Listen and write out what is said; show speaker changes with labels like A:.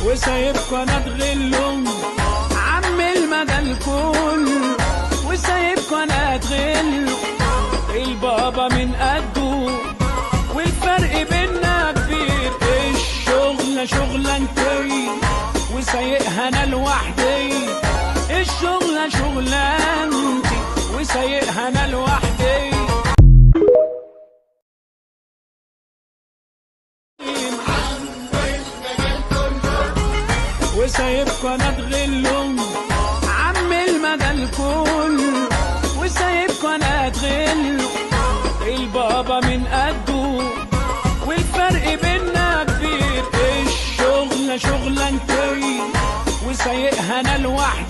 A: وسايبكوا انا اتغلهم عم المدى الكل، وسايبكوا انا اتغل البابا من قده، والفرق بينا كبير. الشغلة شغلانتي وسايقها انا لوحدي، الشغلة شغلانتي وسايقها انا لوحدي. وسايبكوا انا اتغلهم عم المدى الكل، وسايبكوا انا اتغل البابا من قده، والفرق بينا كبير. الشغلة شغلانتي وسايقها انا لوحدي،